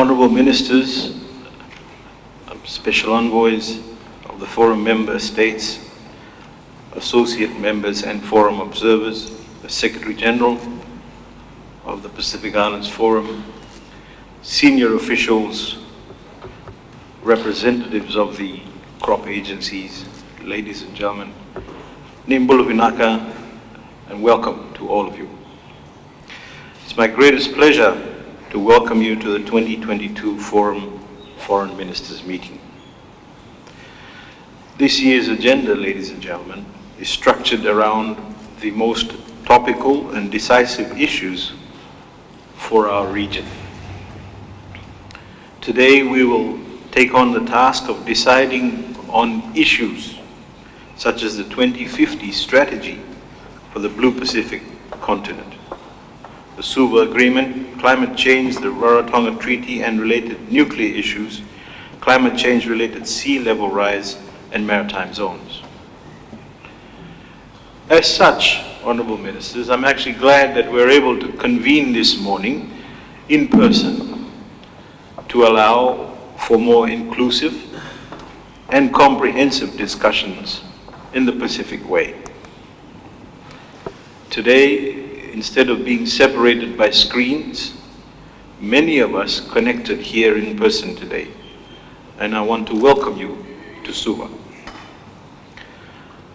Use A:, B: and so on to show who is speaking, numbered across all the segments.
A: Honorable Ministers, Special Envoys of the Forum Member States, Associate Members and Forum Observers, the Secretary General of the Pacific Islands Forum, senior officials, representatives of the crop agencies, ladies and gentlemen, Nimbulu Vinaka, and welcome to all of you. It's my greatest pleasure to welcome you to the 2022 Forum Foreign Ministers meeting. This year's agenda, ladies and gentlemen, is structured around the most topical and decisive issues for our region. Today we will take on the task of deciding on issues such as the 2050 strategy for the Blue Pacific continent, the Suva Agreement, climate change, the Rarotonga Treaty and related nuclear issues, climate change related sea level rise and maritime zones. As such, Honourable Ministers, I'm actually glad that we're able to convene this morning in person to allow for more inclusive and comprehensive discussions in the Pacific way. Today, instead of being separated by screens, many of us connected here in person today, and I want to welcome you to Suva.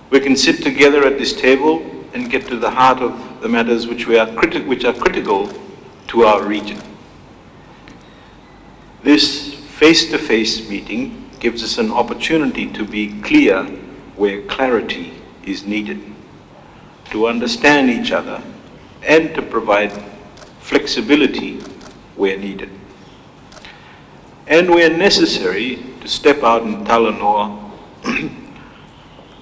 A: We can sit together at this table and get to the heart of the matters which are critical to our region. This face-to-face meeting gives us an opportunity to be clear where clarity is needed, to understand each other, and to provide flexibility where needed. And where necessary, to step out in Talanoa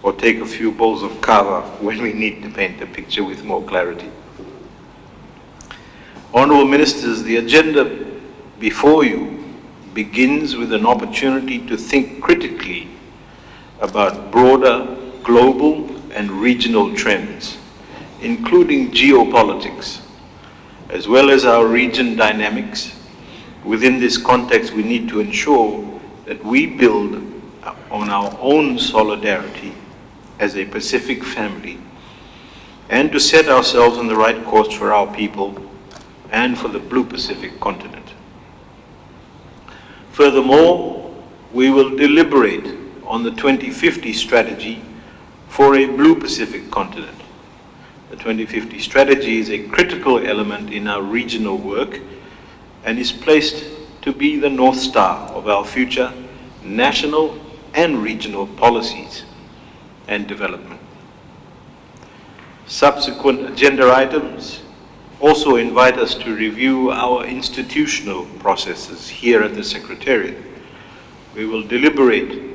A: or take a few bowls of kava when we need to paint the picture with more clarity. Honourable Ministers, the agenda before you begins with an opportunity to think critically about broader global and regional trends, including geopolitics, as well as our region dynamics. Within this context, we need to ensure that we build on our own solidarity as a Pacific family and to set ourselves on the right course for our people and for the Blue Pacific continent. Furthermore, we will deliberate on the 2050 strategy for a Blue Pacific continent. The 2050 strategy is a critical element in our regional work and is placed to be the North Star of our future national and regional policies and development. Subsequent agenda items also invite us to review our institutional processes here at the Secretariat. We will deliberate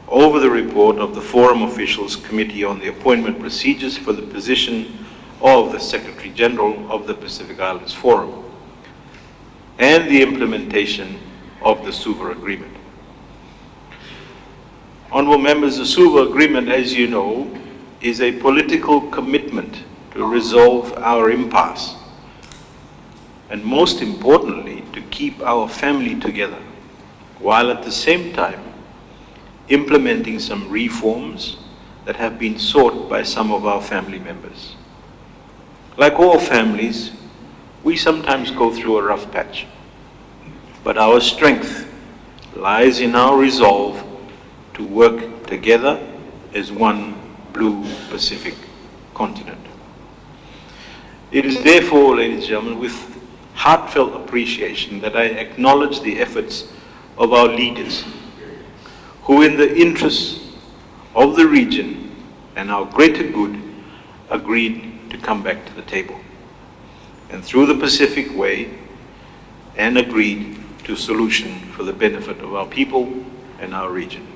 A: over the report of the Forum Officials Committee on the Appointment Procedures for the position of the Secretary General of the Pacific Islands Forum and the implementation of the Suva Agreement. Honourable Members, the Suva Agreement, as you know, is a political commitment to resolve our impasse and, most importantly, to keep our family together, while at the same time implementing some reforms that have been sought by some of our family members. Like all families, we sometimes go through a rough patch, but our strength lies in our resolve to work together as one Blue Pacific continent. It is therefore, ladies and gentlemen, with heartfelt appreciation that I acknowledge the efforts of our leaders who, in the interests of the region and our greater good, agreed to come back to the table, and through the Pacific way, and agreed to a solution for the benefit of our people and our region.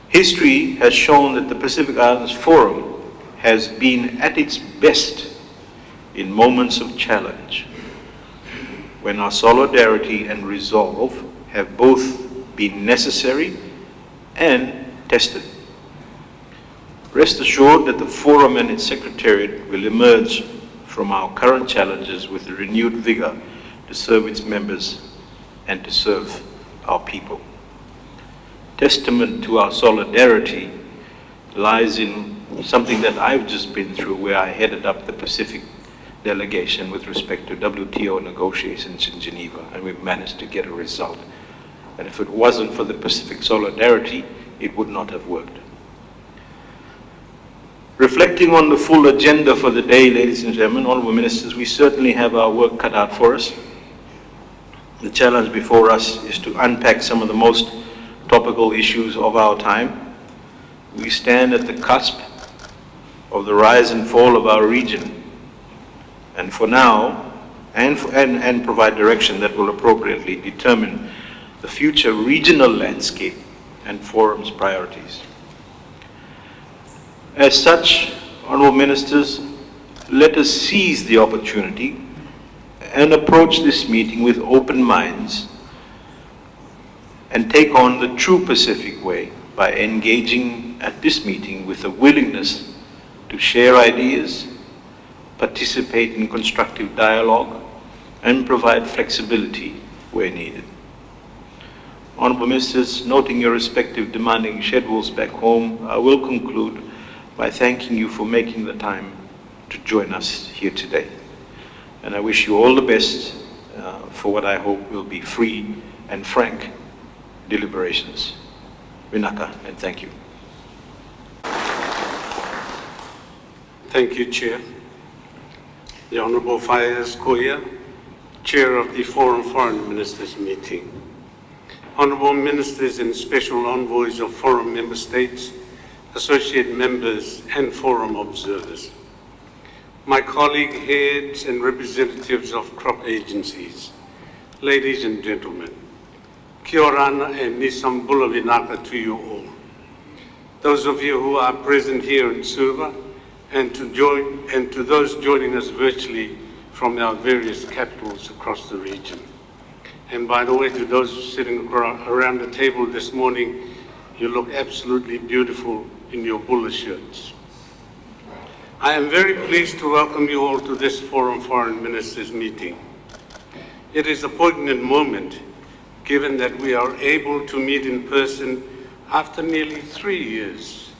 A: History has shown that the Pacific Islands Forum has been at its best in moments of challenge, when our solidarity and resolve have both been necessary and tested. Rest assured that the Forum and its Secretariat will emerge from our current challenges with renewed vigor to serve its members and to serve our people. Testament to our solidarity lies in something that I've just been through, where I headed up the Pacific delegation with respect to WTO negotiations in Geneva, and we've managed to get a result. And if it wasn't for the Pacific solidarity, it would not have worked. Reflecting on the full agenda for the day, ladies and gentlemen, honorable ministers, we certainly have our work cut out for us. The challenge before us is to unpack some of the most topical issues of our time. We stand at the cusp of the rise and fall of our region, and for now, and provide direction that will appropriately determine the future regional landscape and forum's priorities. As such, honorable ministers, let us seize the opportunity and approach this meeting with open minds and take on the true Pacific way by engaging at this meeting with a willingness to share ideas, participate in constructive dialogue, and provide flexibility where needed. Honorable ministers, noting your respective demanding schedules back home, I will conclude by thanking you for making the time to join us here today. And I wish you all the best for what I hope will be free and frank deliberations. Vinaka, and thank you.
B: Thank you, Chair. The Honorable Faiyaz Koya, Chair of the Forum Foreign Ministers meeting. Honorable Ministers and Special Envoys of Forum Member States, Associate Members and Forum Observers. My colleague heads and representatives of crop agencies, ladies and gentlemen, kia orana and nisambula vinaka to you all. Those of you who are present here in Suva, and to those joining us virtually from our various capitals across the region. And by the way, to those sitting around the table this morning, you look absolutely beautiful in your bula shirts. I am very pleased to welcome you all to this Forum Foreign Ministers meeting. It is a poignant moment, given that we are able to meet in person after nearly 3 years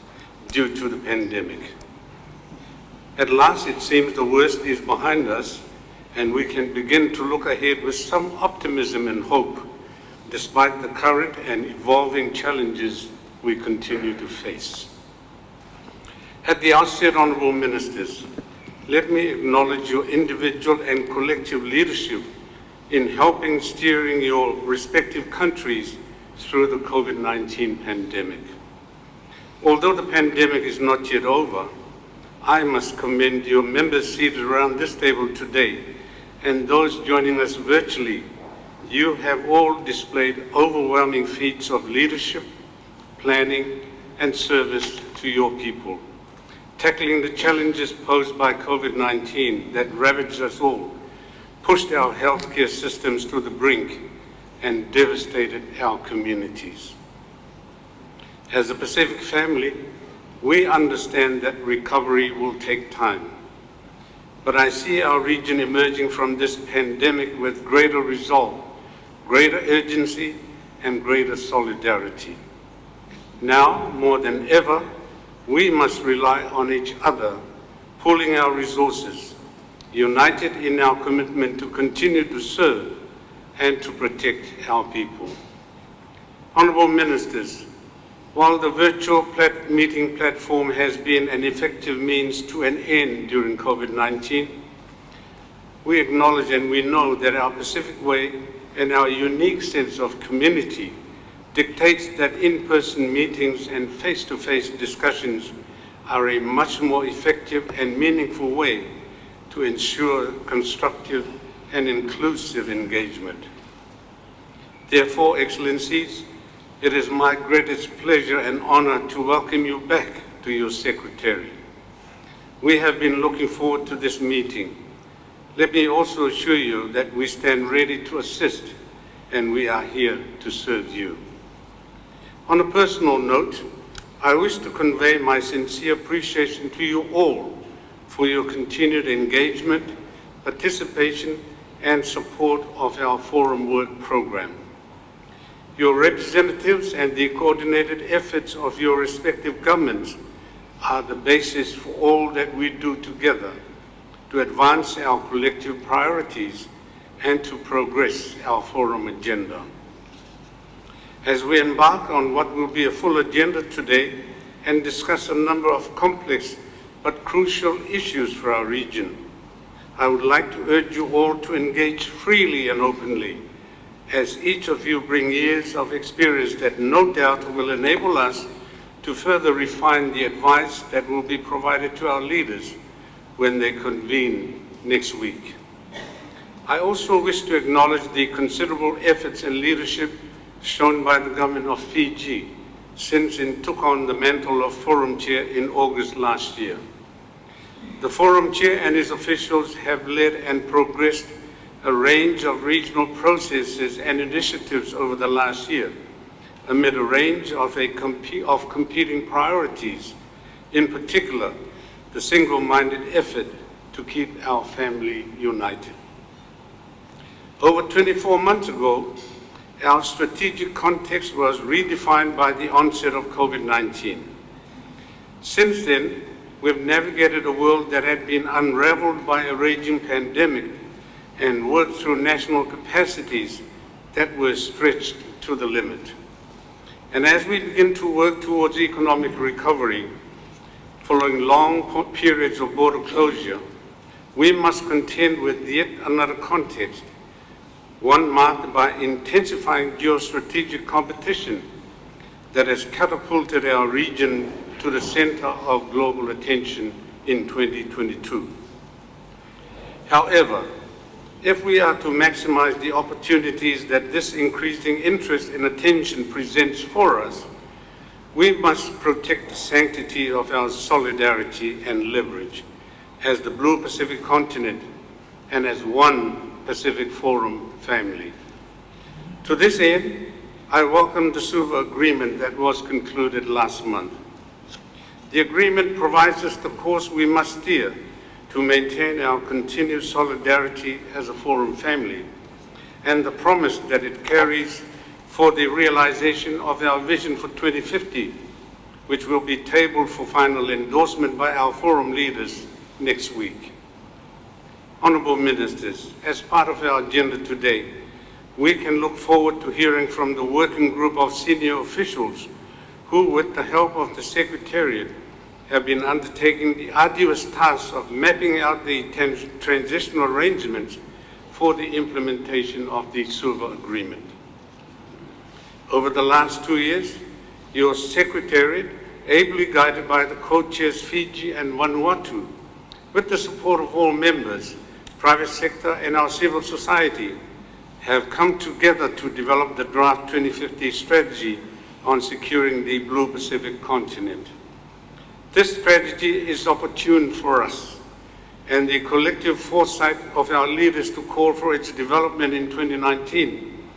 B: due to the pandemic. At last, it seems the worst is behind us, and we can begin to look ahead with some optimism and hope, despite the current and evolving challenges we continue to face. At the outset, Honourable Ministers, let me acknowledge your individual and collective leadership in helping steering your respective countries through the COVID-19 pandemic. Although the pandemic is not yet over, I must commend your members seated around this table today and those joining us virtually. You have all displayed overwhelming feats of leadership, planning, and service to your people, tackling the challenges posed by COVID-19 that ravaged us all, pushed our healthcare systems to the brink, and devastated our communities. As a Pacific family, we understand that recovery will take time, but I see our region emerging from this pandemic with greater resolve, greater urgency, and greater solidarity. Now, more than ever, we must rely on each other, pooling our resources, united in our commitment to continue to serve and to protect our people. Honourable Ministers, while the virtual meeting platform has been an effective means to an end during COVID-19, we acknowledge and we know that our Pacific way and our unique sense of community dictates that in-person meetings and face-to-face discussions are a much more effective and meaningful way to ensure constructive and inclusive engagement. Therefore, Excellencies, it is my greatest pleasure and honor to welcome you back to your Secretariat. We have been looking forward to this meeting. Let me also assure you that we stand ready to assist, and we are here to serve you. On a personal note, I wish to convey my sincere appreciation to you all for your continued engagement, participation, and support of our Forum Work Program. Your representatives and the coordinated efforts of your respective governments are the basis for all that we do together to advance our collective priorities and to progress our Forum agenda. As we embark on what will be a full agenda today and discuss a number of complex but crucial issues for our region, I would like to urge you all to engage freely and openly, as each of you bring years of experience that no doubt will enable us to further refine the advice that will be provided to our leaders when they convene next week. I also wish to acknowledge the considerable efforts and leadership shown by the government of Fiji since it took on the mantle of Forum Chair in August last year. The Forum Chair and his officials have led and progressed a range of regional processes and initiatives over the last year, amid a range of competing priorities, in particular, the single-minded effort to keep our family united. Over 24 months ago, our strategic context was redefined by the onset of COVID-19. Since then, we've navigated a world that had been unraveled by a raging pandemic and worked through national capacities that were stretched to the limit. And as we begin to work towards economic recovery, following long periods of border closure, we must contend with yet another context, one marked by intensifying geostrategic competition that has catapulted our region to the center of global attention in 2022. However, if we are to maximize the opportunities that this increasing interest and attention presents for us, we must protect the sanctity of our solidarity and leverage as the Blue Pacific continent and as one Pacific Forum family. To this end, I welcome the Suva Agreement that was concluded last month. The agreement provides us the course we must steer to maintain our continued solidarity as a Forum family, and the promise that it carries for the realization of our vision for 2050, which will be tabled for final endorsement by our Forum leaders next week. Honourable Ministers, as part of our agenda today, we can look forward to hearing from the working group of senior officials who, with the help of the Secretariat, have been undertaking the arduous task of mapping out the transitional arrangements for the implementation of the Suva Agreement. Over the last 2 years, your Secretariat, ably guided by the co-chairs Fiji and Vanuatu, with the support of all members, private sector and our civil society, have come together to develop the draft 2050 strategy on securing the Blue Pacific continent. This strategy is opportune for us, and the collective foresight of our leaders to call for its development in 2019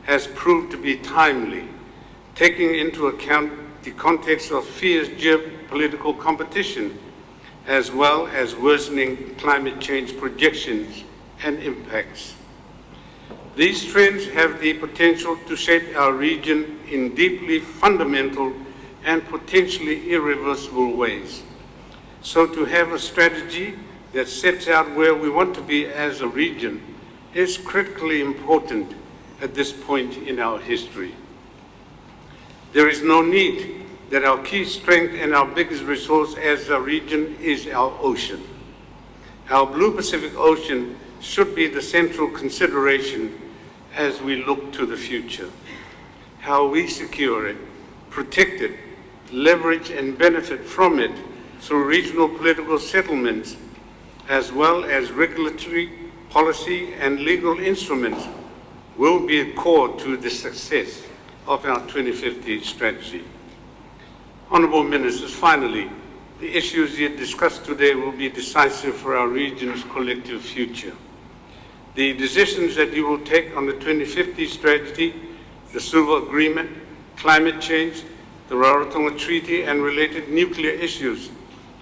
B: has proved to be timely, taking into account the context of fierce geopolitical competition, as well as worsening climate change projections and impacts. These trends have the potential to shape our region in deeply fundamental and potentially irreversible ways. So to have a strategy that sets out where we want to be as a region is critically important at this point in our history. There is no need that our key strength and our biggest resource as a region is our ocean. Our Blue Pacific Ocean should be the central consideration as we look to the future. How we secure it, protect it, leverage and benefit from it through regional political settlements, as well as regulatory, policy and legal instruments, will be core to the success of our 2050 strategy. Honourable Ministers, finally, the issues yet discussed today will be decisive for our region's collective future. The decisions that you will take on the 2050 strategy, the Suva Agreement, climate change, the Rarotonga Treaty and related nuclear issues,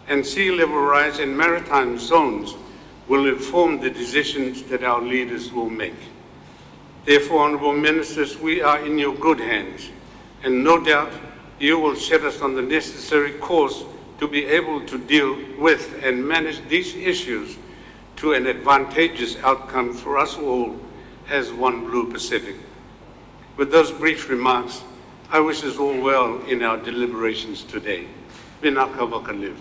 B: and sea level rise in maritime zones will inform the decisions that our leaders will make. Therefore, Honourable Ministers, we are in your good hands, and no doubt you will set us on the necessary course to be able to deal with and manage these issues to an advantageous outcome for us all as one Blue Pacific. With those brief remarks, I wish us all well in our deliberations today. Vinaka Vakaliv.